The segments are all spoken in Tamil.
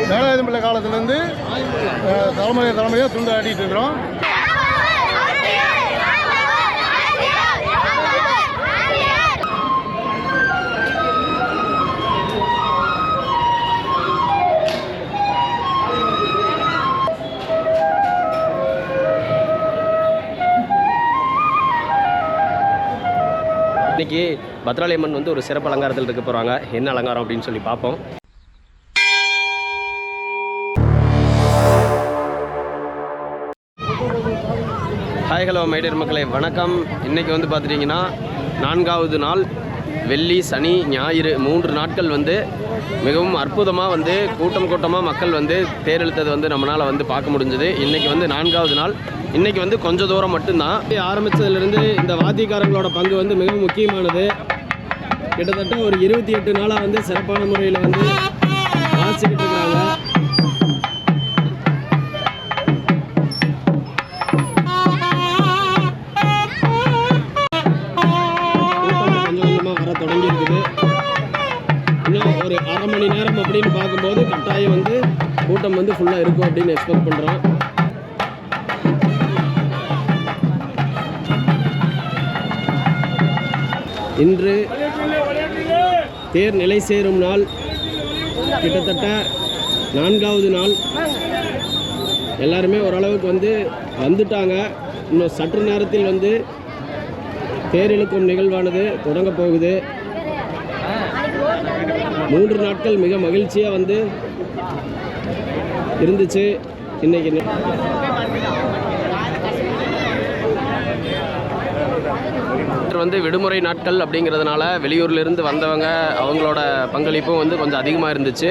வேலாயுதம்பிள்ளை காலத்துலேருந்து தலைமுறையாக துண்டு ஆடிட்டு இருக்கிறோம். இன்றைக்கி பத்ராளியம்மன் வந்து ஒரு சிறப்பு அலங்காரத்தில் இருக்க போகிறாங்க. என்ன அலங்காரம் அப்படின்னு சொல்லி பார்ப்போம். ஹாய் ஹலோ மைடியர் மக்களே, வணக்கம். இன்றைக்கி வந்து பார்த்துட்டிங்கன்னா 4வது நாள், வெள்ளி சனி ஞாயிறு 3 நாட்கள் வந்து மிகவும் அற்புதமாக வந்து கூட்டமாக மக்கள் வந்து தேரெழுத்தது வந்து நம்மளால் வந்து பார்க்க முடிஞ்சது. இன்றைக்கி வந்து 4வது நாள். இன்றைக்கி வந்து கொஞ்சம் தூரம் மட்டும்தான். ஆரம்பித்ததுலேருந்து இந்த வாத்தியக்காரங்களோட பங்கு வந்து மிகவும் முக்கியமானது. கிட்டத்தட்ட ஒரு 28 நாளாக வந்து சிறப்பான முறையில் வந்து வாசிக்கிட்டு இருக்காங்க. வர தொடங்கி இருக்குது. இன்னும் ஒரு அரை மணி நேரம் அப்படின்னு பார்க்கும்போது கட்டாயம் வந்து கூட்டம் வந்து ஃபுல்லாக இருக்கும் அப்படின்னு எக்ஸ்பெக்ட் பண்ணுறோம். இன்று தேர் நிலை சேரும் நாள், கிட்டத்தட்ட 4வது நாள். எல்லாருமே ஓரளவுக்கு வந்து வந்துட்டாங்க. இன்னும் சற்று நேரத்தில் வந்து தேர் இழுக்கும் நிகழ்வானது தொடங்க போகுது. 3 நாட்கள் மிக மகிழ்ச்சியாக வந்து இருந்துச்சு. இன்னைக்கு வந்து விடுமுறை நாட்கள் அப்படிங்கிறதுனால வெளியூர்லேருந்து வந்தவங்க அவங்களோட பங்களிப்பும் வந்து கொஞ்சம் அதிகமாக இருந்துச்சு.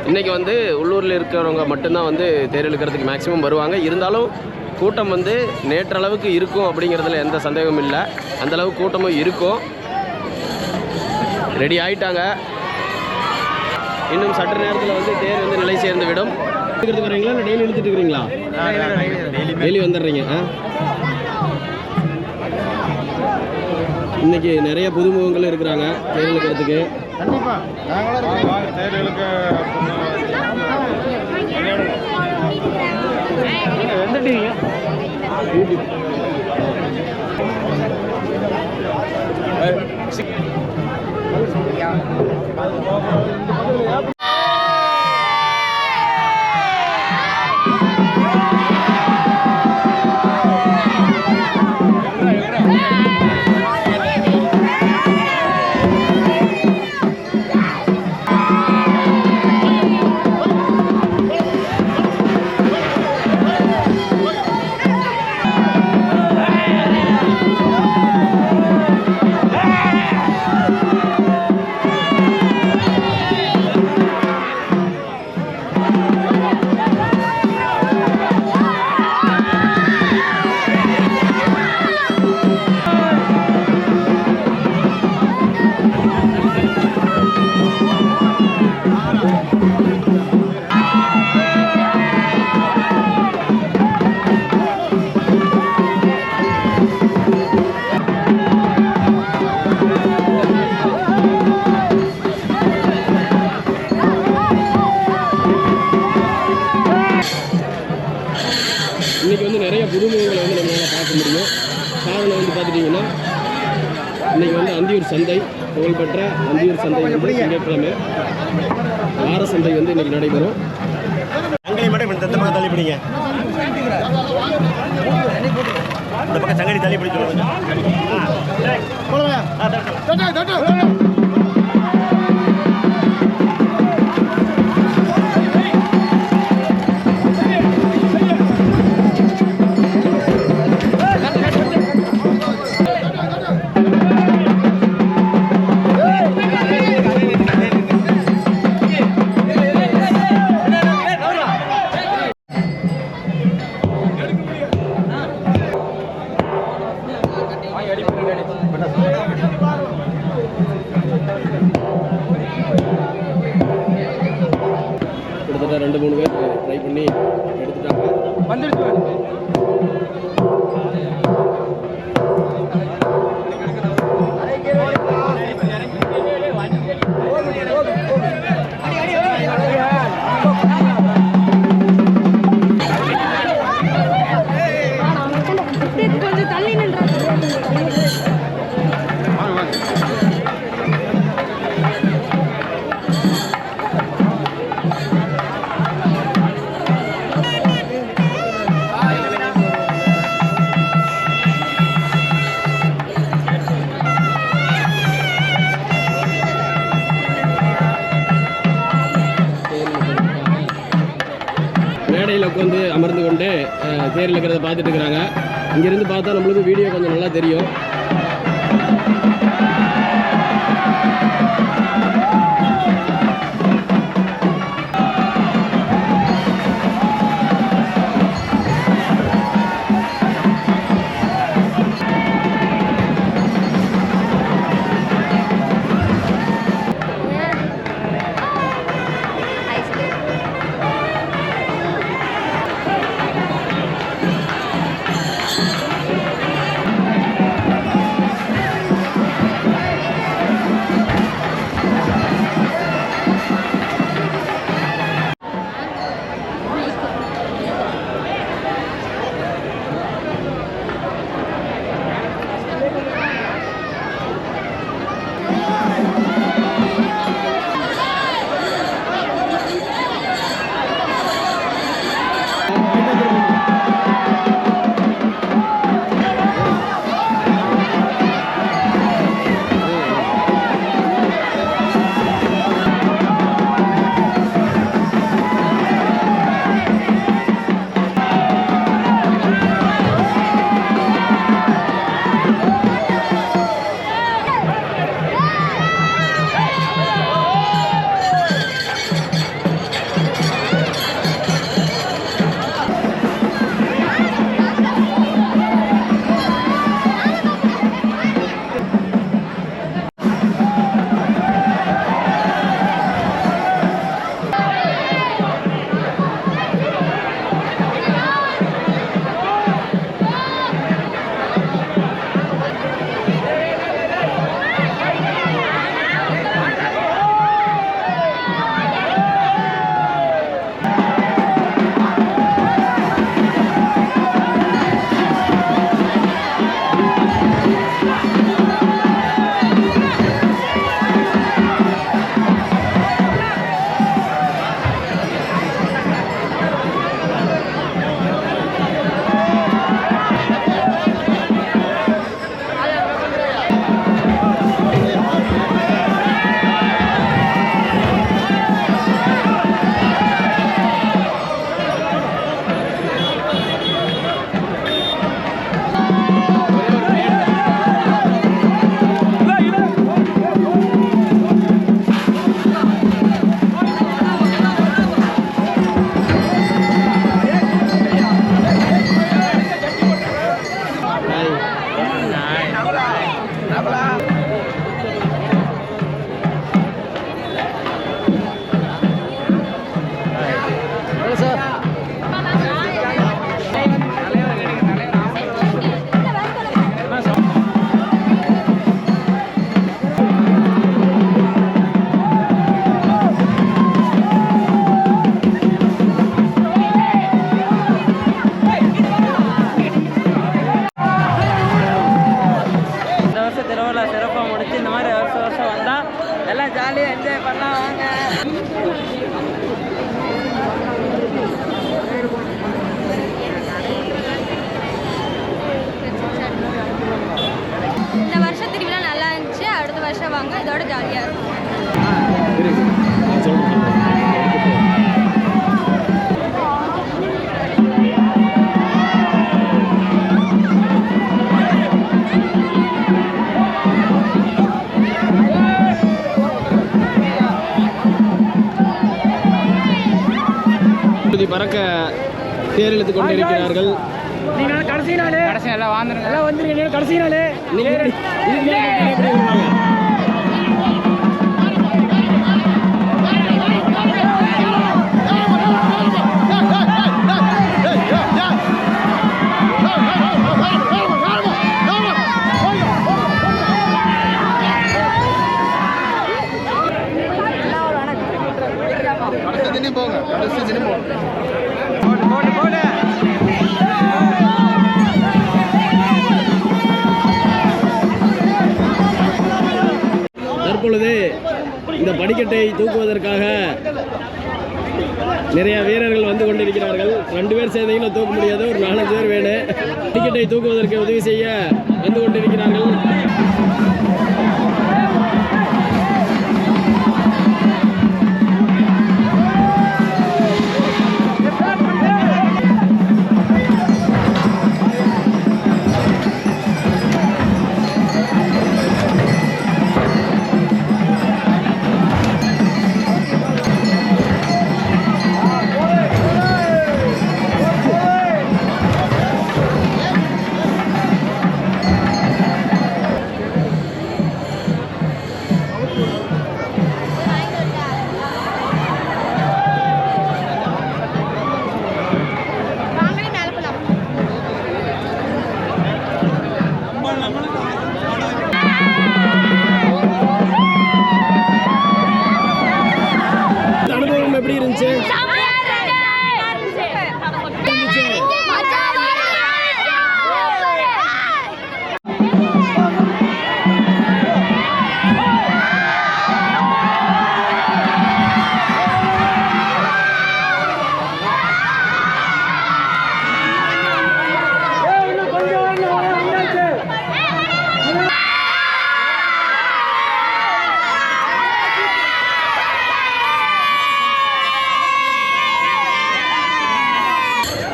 இன்றைக்கி வந்து உள்ளூரில் இருக்கிறவங்க மட்டும்தான் வந்து தேர் இழுக்கிறதுக்கு மேக்ஸிமம் வருவாங்க. இருந்தாலும் கூட்டம் வந்து நேற்றளவுக்கு இருக்கும் அப்படிங்கிறதுல எந்த சந்தேகமும் இல்லை. அந்தளவுக்கு கூட்டமும் இருக்கும். ரெடி ஆகிட்டாங்க. இன்னும் சற்று நேரத்தில் வந்து தேர் வந்து நிலை சேர்ந்து விடும். இழுக்கிறதுக்கு வரீங்களா இல்லை டெய்லி இழுத்துட்டு இருக்கிறீங்களா? டெய்லி வந்துடுறீங்க. இன்னைக்கு நிறைய புதுமுகங்கள் இருக்கிறாங்க தேர் இழுக்கிறதுக்கு. கண்டிப்பாக தேர் இழுக்க வந்துட்டீங்க. இன்றைக்கி வந்து நிறைய புதுமுகங்களை வந்து நம்மளால் பார்க்க முடியும். காரணம் வந்து பார்த்துட்டிங்கன்னா இன்றைக்கி வந்து அந்தியூர் சந்தை, புகழ்பெற்ற அந்தியூர் சந்தை வந்து திங்கட்கிழமை வார சந்தை வந்து இன்றைக்கி நடைபெறும். சங்கடி மட்டும் இந்த பக்கம் தள்ளி பிடிங்க. இந்த பக்கம் சங்கடி தள்ளி பிடிச்சு கிட்டத்தட்ட 2-3 பேர் ட்ரை பண்ணி எடுத்துட்டாங்க. வந்துடுச்சு. மேடையில் உட்காந்து அமர்ந்து கொண்டு தேரில் இருக்கிறத பார்த்துட்டு இருக்கிறாங்க. இங்கேருந்து பார்த்தா நம்மளுக்கு வீடியோ கொஞ்சம் நல்லா தெரியும். வாங்க, இதோட ஜாலியாக இருக்கும். பறக்க தேர் இழுத்து கொண்டிருக்கிறார்கள். நீங்கள் கடைசி நாள் எல்லாம் வந்துருங்க, எல்லாம் வந்துருங்க. கடைசி நாள் போங்க, கடைசி தினம் போங்க. தற்பொழுது இந்த படிக்கட்டை தூக்குவதற்காக நிறைய வீரர்கள் வந்து கொண்டிருக்கிறார்கள். 2 பேர் சேர்ந்தீங்கன்னா தூக்க முடியாது, ஒரு 4-5 பேர் வேணும். படிக்கட்டை தூக்குவதற்கு உதவி செய்ய வந்து கொண்டிருக்கிறார்கள். இருந்துச்சு?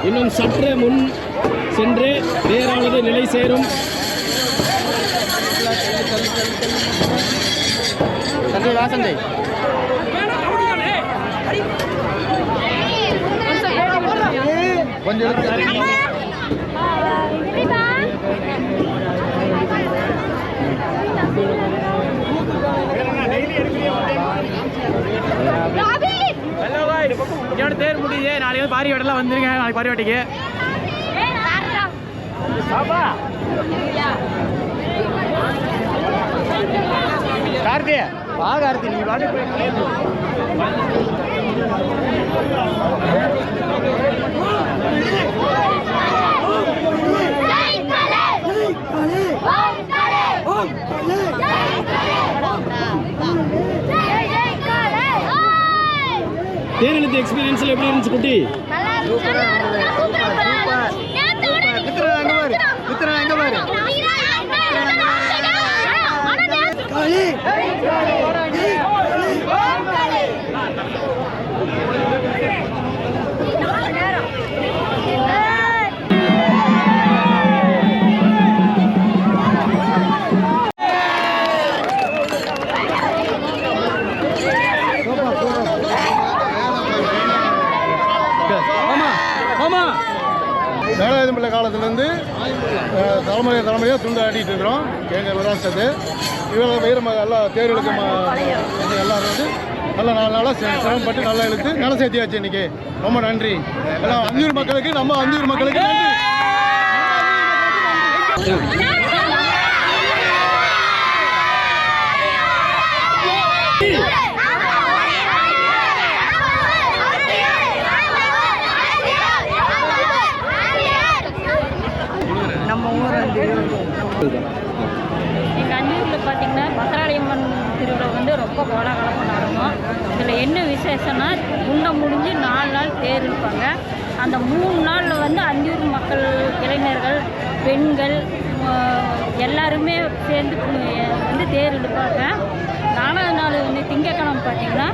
இன்னும் சற்றே முன் சென்று தேரானது நிலை சேரும். சஞ்சய் கொஞ்சம் தேர் முடியுது. நாளைக்கு வந்து பாரி வேட்டெல்லாம் வந்துருங்க. நாளைக்கு பாரி வேட்டைக்கு கார்த்தி கார்த்தி நீ தேரெழுத்து எக்ஸ்பீரியன்ஸ்ல எப்படி இருந்துச்சு குட்டி? வேலாயுதம் பிள்ளை காலத்துலேருந்து தலைமுறையாக துண்டு ஆடிட்டு இருக்கிறோம் எங்கள் விராசத்து. இவங்க வீர எல்லாம் தேர் இழுக்க எல்லாரும் வந்து நல்லா 4 நாளாக சிரமப்பட்டு நல்லா இழுத்து நில சேர்த்தியாச்சு இன்னைக்கு. ரொம்ப நன்றி எல்லாம் அந்தியூர் மக்களுக்கு, நம்ம அந்தியூர் மக்களுக்கு நன்றி. எங்கள் அஞ்சூரில் பார்த்தீங்கன்னா பத்திராளியம்மன் திருவிழா வந்து ரொம்ப கோலாகலமாக நடக்கும். இதில் என்ன விசேஷம்னா குண்டம் முடிஞ்சு 4 நாள் தேர் இருப்பாங்க. அந்த 3 நாளில் வந்து அஞ்சூர் மக்கள், இளைஞர்கள், பெண்கள் எல்லாருமே சேர்ந்து வந்து தேர் இழுப்பாங்க. 4வது நாள் வந்து திங்கக்கிழமை பார்த்தீங்கன்னா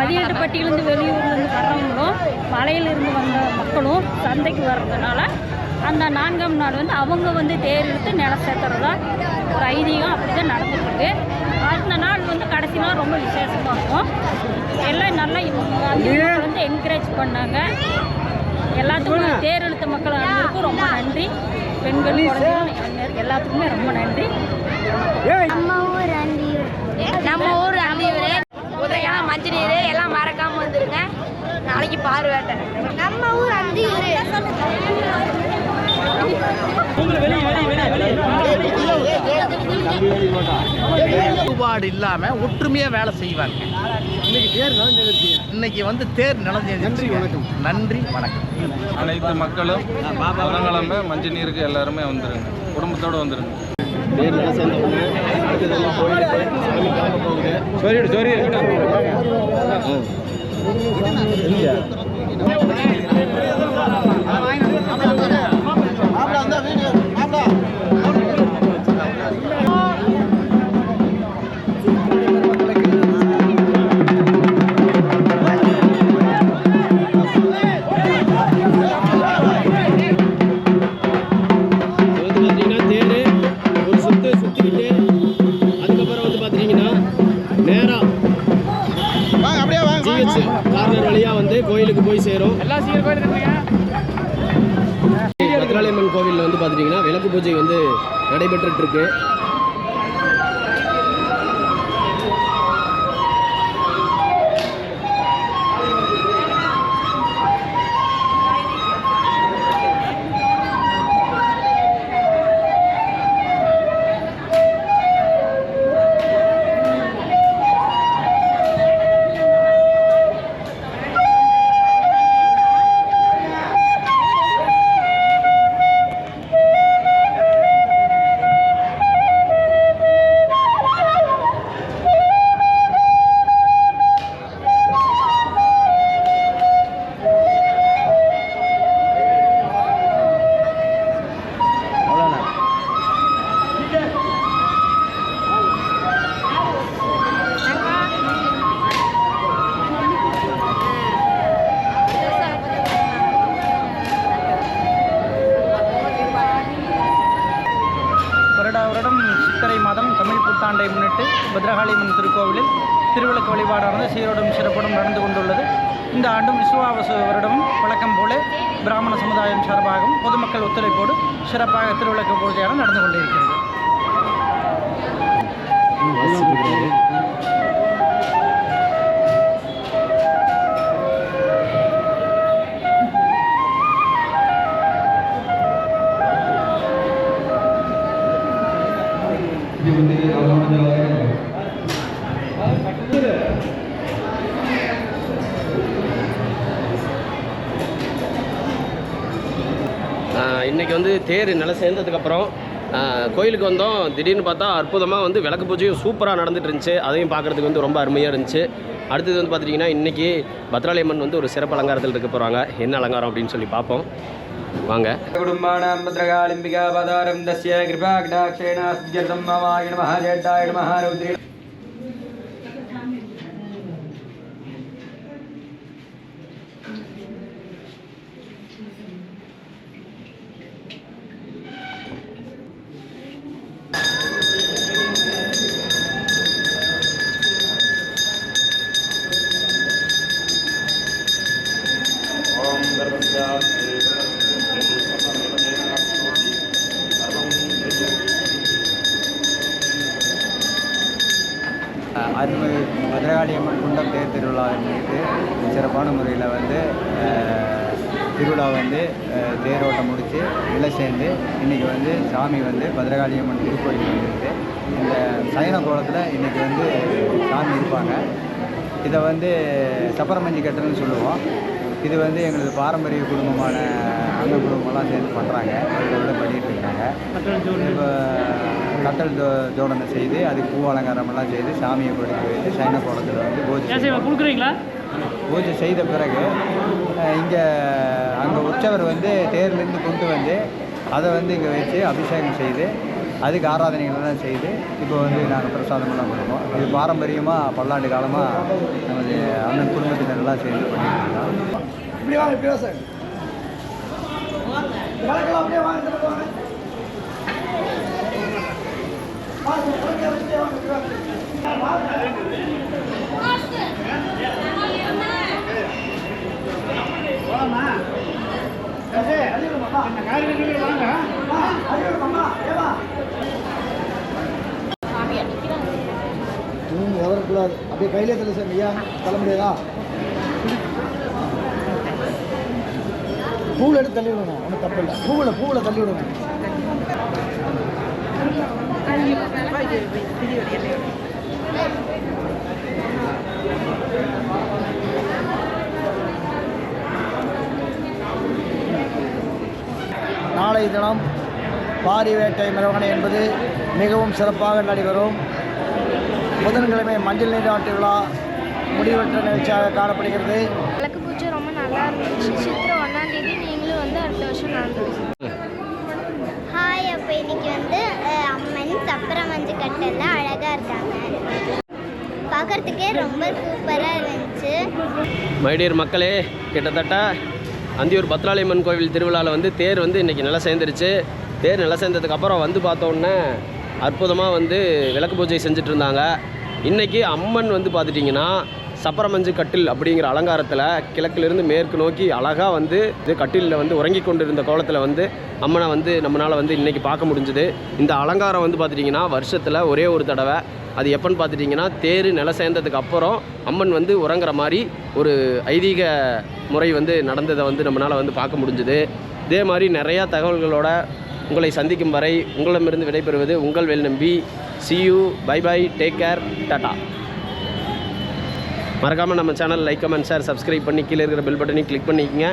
18 பட்டியிலேருந்து வெளியூர்லேருந்து வர்றவங்களும் மலையிலிருந்து வந்த மக்களும் சந்தைக்கு வர்றதுனால அந்த 4ஆம் நாள் வந்து அவங்க வந்து தேர் இழுத்து நில சேர்த்துறதா ஒரு ஐதீகம். அப்படி தான் நடந்துட்டுருக்கு. அந்த நாள் வந்து கடைசி நாள் ரொம்ப விசேஷமாக இருக்கும். எல்லாம் நல்லா இவங்க வந்து என்கரேஜ் பண்ணாங்க. எல்லாத்துக்கும் தேர் இழுத்த மக்கள் அனைவருக்கும் ரொம்ப நன்றி. பெண்கள், குழந்தைகள் எல்லாத்துக்குமே ரொம்ப நன்றி. நம்ம ஊர் அந்தியூர் குதிரையெல்லாம் மஞ்சள் நீர் எல்லாம் மறக்காம வந்துருங்க. நாளைக்கு பார்வேட்டை நம்ம ஊர் அந்தியூர். வேறுபாடு இல்லாம ஒற்றுமையா வேலை செய்வாங்க. இன்னைக்கு வந்து தேர் நடந்து. நன்றி வணக்கம். அனைத்து மக்களும் புதன்கிழமை மஞ்சள் நீருக்கு எல்லாருமே வந்துருங்க, குடும்பத்தோடு வந்துருங்க. தேர் நில சேர்ந்தவங்க அடுத்ததெல்லாம் கோயிலுக்கு சாமி கிளம்ப போகுது. கார்னர் வழியா வந்து கோயிலுக்கு போய் சேரும். பத்திராளியம்மன் கோவிலில் வந்து பார்த்துட்டிங்கன்னா விளக்கு பூஜை வந்து நடைபெற்றுட்டு இருக்கு. பத்ரகாளியம்மன் திருக்கோவிலில் திருவிளக்கு வழிபாடானது சீரோடும் சிறப்புடன் நடந்து கொண்டுள்ளது. இந்த ஆண்டும் விசுவாவசு வருடமும் வழக்கம் போல பிராமண சமுதாயம் சார்பாகவும் பொதுமக்கள் ஒத்துழைப்போடு சிறப்பாக திருவிளக்கு பூஜையானது நடந்து கொண்டிருக்கிறது. இன்றைக்கி வந்து தேர் நல்லா சேர்ந்ததுக்கப்புறம் கோயிலுக்கு வந்தோம். திடீர்னு பார்த்தா அற்புதமாக வந்து விளக்கு பூஜையும் சூப்பராக நடந்துட்டு இருந்துச்சு. அதையும் பார்க்குறதுக்கு வந்து ரொம்ப அருமையாக இருந்துச்சு. அடுத்தது வந்து பார்த்துட்டிங்கன்னா இன்றைக்கி பத்ராளியம்மன் வந்து ஒரு சிறப்பு அலங்காரத்தில் இருக்க போகிறாங்க. என்ன அலங்காரம் அப்படின்னு சொல்லி பார்ப்போம் வாங்க. குடும்பானாம் பத்ரகாளிம்பிகா பதாரம் தஸ்ய கிருபாக்டாக்ஷேண சுஜ்யதம் மமாய நமஹ ஜேட்டாய நமஹ ரௌத்ரி. அருள்மிகு பத்ரகாளியம்மன் குண்டம் தேர் திருவிழா முன்னிட்டு சிறப்பான முறையில் வந்து திருவிழா வந்து தேரோட்டம் முடித்து நிலை சேர்ந்து இன்றைக்கி வந்து சாமி வந்து பத்ரகாளியம்மன் திருக்கோயில் வந்துருக்கு. இந்த சயன கோலத்தில் இன்றைக்கி வந்து சாமி இருப்பாங்க. இதை வந்து சப்பரமஞ்சி கட்டுன்னு சொல்லுவோம். இது வந்து எங்களது பாரம்பரிய குடும்பமான அண்ணன் குடும்பம்லாம் சேர்ந்து பண்ணுறாங்க. இதோட பண்ணிகிட்டு இருக்காங்க. இப்போ கட்டல் ஜோடனை செய்து அதுக்கு பூ அலங்காரமெல்லாம் செய்து சாமியை படுக்க வைத்து சைன கோலத்தில் வந்து பூஜை செய்த பிறகு இங்கே அங்கே உற்சவர் வந்து தேர்லேருந்து கொண்டு வந்து அதை வந்து இங்கே வச்சு அபிஷேகம் செய்து அதுக்கு ஆராதனைகள்லாம் செய்து இப்போ வந்து நாங்கள் பிரசாதமெல்லாம் கொடுப்போம். இது பாரம்பரியமாக பல்லாண்டு காலமாக நமது அண்ணன் குடும்பத்தினரெல்லாம் சேர்ந்து பண்ணிட்டு இருக்கோம். இப்படி வாங்க, இப்படி சார் அப்படியே வாங்க. வரக்கூடாது, அப்படியே கையிலே தள்ளி சார். ஐயா தள்ள முடியாதா? பூவில் எடுத்து தள்ளி விடணும், ஒன்றும் தப்பு இல்லை. பூவில் தள்ளி விடணும். நாளை தினம் பாரி வேட்டை மெரவணை என்பது மிகவும் சிறப்பாக நடைபெறும். புதன்கிழமை மஞ்சள் நீராட்டு விழா முடிவற்ற நிகழ்ச்சியாக காணப்படுகிறது. விளக்கு பூஜை ரொம்ப நல்லா இருந்துச்சு. சித்திரை 1ஆம் தேதி நீங்களும் வந்து அடுத்த வருஷம் நடந்துருச்சு. ஹாய், அப்போ இன்னைக்கு வந்து அம்மன் சப்பரமஞ்சு கட்டெல்லாம் அழகாக இருக்காங்க. பார்க்குறதுக்கே ரொம்ப சூப்பராக இருந்துச்சு. மைடியர் மக்களே, கிட்டத்தட்ட அந்தியூர் பத்ராளியம்மன் கோவில் திருவிழாவில் வந்து தேர் வந்து இன்றைக்கி நல்லா சேர்ந்துருச்சு. தேர் நல்லா சேர்ந்ததுக்கப்புறம் வந்து பார்த்தோன்னே அற்புதமாக வந்து விளக்கு பூஜை செஞ்சுட்டு இருந்தாங்க. இன்றைக்கி அம்மன் வந்து பார்த்துட்டிங்கன்னா சப்பரமஞ்சு கட்டில் அப்படிங்கிற அலங்காரத்தில் கிழக்கிலிருந்து மேற்கு நோக்கி அழகாக வந்து இது கட்டிலில் வந்து உறங்கி கொண்டிருந்த கோலத்தில் வந்து அம்மனை வந்து நம்மளால் வந்து இன்றைக்கி பார்க்க முடிஞ்சுது. இந்த அலங்காரம் வந்து பார்த்துட்டிங்கன்னா வருஷத்தில் ஒரே ஒரு தடவை. அது எப்போன்னு பார்த்துட்டிங்கன்னா தேர் நிலை சேர்ந்ததுக்கு அப்புறம் அம்மன் வந்து உறங்குற மாதிரி ஒரு ஐதீக முறை வந்து நடந்ததை வந்து நம்மளால் வந்து பார்க்க முடிஞ்சுது. இதே மாதிரி நிறையா தகவல்களோட உங்களை சந்திக்கும் வரை உங்களிடமிருந்து விடைபெறுவது உங்கள் வேல் நம்பி. See you, bye bye, take care, Tata. மறக்காமல் நம்ம channel like, comment, share, subscribe பண்ணி கீழே இருக்கிற பெல் பட்டனை கிளிக் பண்ணிக்கங்க.